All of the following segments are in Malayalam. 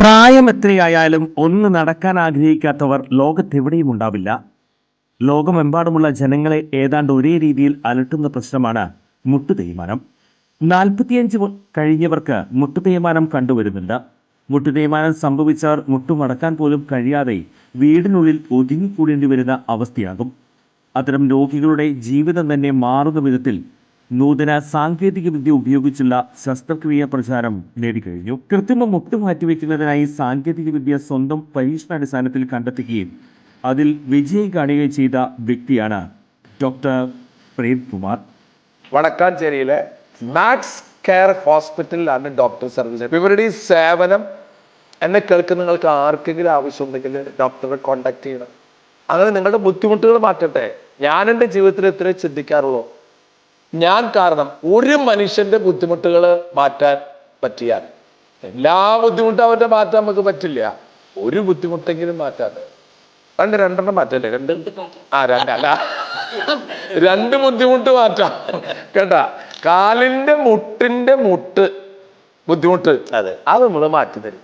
പ്രായം എത്രയായാലും ഒന്ന് നടക്കാൻ ആഗ്രഹിക്കാത്തവർ ലോകത്തെവിടെയും ഉണ്ടാവില്ല. ലോകമെമ്പാടുമുള്ള ജനങ്ങളെ ഏതാണ്ട് ഒരേ രീതിയിൽ അലട്ടുന്ന പ്രശ്നമാണ് മുട്ടുതേയ്മാനം. 45 കഴിഞ്ഞവർക്ക് മുട്ടുതേയ്മാനം കണ്ടുവരുന്നുണ്ട്. മുട്ടുതേയ്മാനം സംഭവിച്ചവർ മുട്ടുമടക്കാൻ പോലും കഴിയാതെ വീടിനുള്ളിൽ ഒതുങ്ങിക്കൂടേണ്ടി വരുന്ന അവസ്ഥയാകും. അത്തരം രോഗികളുടെ ജീവിതം തന്നെ മാറുന്ന വിധത്തിൽ നൂതന സാങ്കേതിക വിദ്യ ഉപയോഗിച്ചുള്ള ശസ്ത്രക്രിയ പ്രചാരം നേടിക്കഴിഞ്ഞു. കൃത്രിമ മുട്ട് മാറ്റിവെക്കുന്നതിനായി സാങ്കേതിക വിദ്യ സ്വന്തം പരീക്ഷണാടിസ്ഥാനത്തിൽ കണ്ടെത്തുകയും അതിൽ വിജയം കാണുകയും ചെയ്ത വ്യക്തിയാണ് ഡോക്ടർ പ്രേംകുമാർ. വടക്കാഞ്ചേരിയിലെ മാക്സ് കെയർ ഹോസ്പിറ്റലിലാണ് ഡോക്ടർ സർവീസ്. ഇവരുടെ ഈ സേവനം എന്നെ കേൾക്കുന്ന നിങ്ങൾക്ക് ആർക്കെങ്കിലും ആവശ്യമുണ്ടെങ്കിൽ ഡോക്ടറെ കോൺടാക്ട് ചെയ്യണം. അങ്ങനെ നിങ്ങളുടെ ബുദ്ധിമുട്ടുകൾ മാറ്റട്ടെ. ഞാൻ എൻ്റെ ജീവിതത്തിൽ എത്ര ചിന്തിക്കാറുള്ളൂ. ഞാൻ കാരണം ഒരു മനുഷ്യന്റെ ബുദ്ധിമുട്ടുകൾ മാറ്റാൻ പറ്റിയാൽ, എല്ലാ ബുദ്ധിമുട്ടും അവരുടെ മാറ്റാൻ നമുക്ക് പറ്റില്ല, ഒരു ബുദ്ധിമുട്ടെങ്കിലും മാറ്റാതെ രണ്ടെണ്ണം മാറ്റല്ലേ, രണ്ട് ബുദ്ധിമുട്ട് മാറ്റാം കേട്ടാ. കാലിന്റെ മുട്ടിന്റെ ബുദ്ധിമുട്ട് അത് നമ്മൾ മാറ്റി തരും.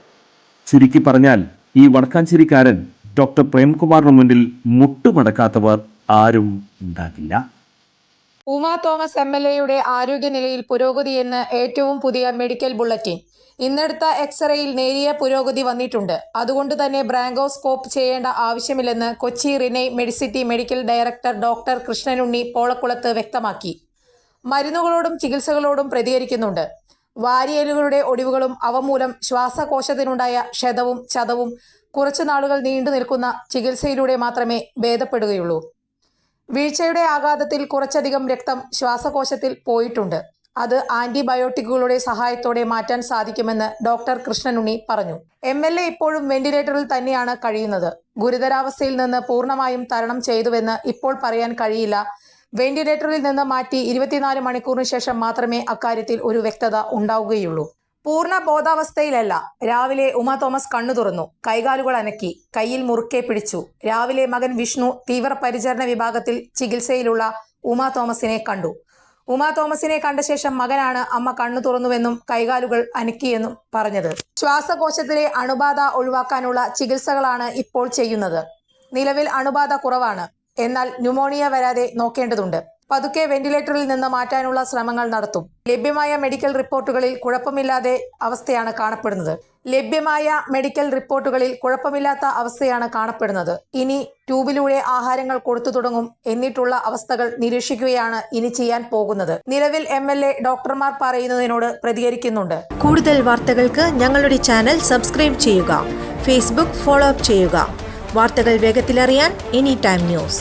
ചുരുക്കി പറഞ്ഞാൽ ഈ വടക്കാഞ്ചേരിക്കാരൻ ഡോക്ടർ പ്രേംകുമാറിന് മുന്നിൽ മുട്ടുമടക്കാത്തവർ ആരും ഉണ്ടാകില്ല. ഉമാ തോമസ് MLA ആരോഗ്യനിലയിൽ പുരോഗതിയെന്ന് ഏറ്റവും പുതിയ മെഡിക്കൽ ബുള്ളറ്റിൻ. ഇന്നെടുത്ത എക്സ്റേയിൽ നേരിയ പുരോഗതി വന്നിട്ടുണ്ട്. അതുകൊണ്ട് തന്നെ ബ്രാങ്കോസ്കോപ്പ് ചെയ്യേണ്ട ആവശ്യമില്ലെന്ന് Kochi Renai Medicity medical director doctor Krishnanunni Polakulath വ്യക്തമാക്കി. മരുന്നുകളോടും ചികിത്സകളോടും പ്രതികരിക്കുന്നുണ്ട്. വാരിയലുകളുടെ ഒടിവുകളും അവ മൂലം ശ്വാസകോശത്തിനുണ്ടായ ക്ഷതവും ചതവും കുറച്ചു നാളുകൾ നീണ്ടു നിൽക്കുന്ന ചികിത്സയിലൂടെ മാത്രമേ ഭേദപ്പെടുകയുള്ളൂ. വീഴ്ചയുടെ ആഘാതത്തിൽ കുറച്ചധികം രക്തം ശ്വാസകോശത്തിൽ പോയിട്ടുണ്ട്. അത് ആന്റിബയോട്ടിക്കുകളുടെ സഹായത്തോടെ മാറ്റാൻ സാധിക്കുമെന്ന് ഡോക്ടർ കൃഷ്ണനുണ്ണി പറഞ്ഞു. MLA ഇപ്പോഴും വെന്റിലേറ്ററിൽ തന്നെയാണ് കഴിയുന്നത്. ഗുരുതരാവസ്ഥയിൽ നിന്ന് പൂർണ്ണമായും തരണം ചെയ്തുവെന്ന് ഇപ്പോൾ പറയാൻ കഴിയില്ല. വെന്റിലേറ്ററിൽ നിന്ന് മാറ്റി 24 മണിക്കൂറിന് ശേഷം മാത്രമേ അക്കാര്യത്തിൽ ഒരു വ്യക്തത ഉണ്ടാവുകയുള്ളൂ. പൂർണ്ണ ബോധാവസ്ഥയിലല്ല. രാവിലെ ഉമാ തോമസ് കണ്ണു തുറന്നു, കൈകാലുകൾ അനക്കി, കയ്യിൽ മുറുക്കെ പിടിച്ചു. രാവിലെ മകൻ വിഷ്ണു തീവ്രപരിചരണ വിഭാഗത്തിൽ ചികിത്സയിലുള്ള ഉമാ തോമസിനെ കണ്ടു. ഉമാ തോമസിനെ കണ്ട ശേഷം മകനാണ് അമ്മ കണ്ണു തുറന്നുവെന്നും കൈകാലുകൾ അനക്കിയെന്നും പറഞ്ഞത്. ശ്വാസകോശത്തിലെ അണുബാധ ഒഴിവാക്കാനുള്ള ചികിത്സകളാണ് ഇപ്പോൾ ചെയ്യുന്നത്. നിലവിൽ അണുബാധ കുറവാണ്. എന്നാൽ ന്യൂമോണിയ വരാതെ നോക്കേണ്ടതുണ്ട്. പതുക്കെ വെന്റിലേറ്ററിൽ നിന്ന് മാറ്റാനുള്ള ശ്രമങ്ങൾ നടത്തും. ലഭ്യമായ മെഡിക്കൽ റിപ്പോർട്ടുകളിൽ കുഴപ്പമില്ലാത്ത അവസ്ഥയാണ് കാണപ്പെടുന്നത്. ഇനി ട്യൂബിലൂടെ ആഹാരങ്ങൾ കൊടുത്തു തുടങ്ങും. എന്നിട്ടുള്ള അവസ്ഥകൾ നിരീക്ഷിക്കുകയാണ് ഇനി ചെയ്യാൻ പോകുന്നത്. നിലവിൽ MLA ഡോക്ടർമാർ പറയുന്നതിനോട് പ്രതികരിക്കുന്നുണ്ട്. കൂടുതൽ വാർത്തകൾക്ക് ഞങ്ങളുടെ ചാനൽ സബ്സ്ക്രൈബ് ചെയ്യുക. ഫേസ്ബുക്ക് ഫോളോ അപ്പ് ചെയ്യുക. വാർത്തകൾ വേഗത്തിലറിയാൻ Anytime News.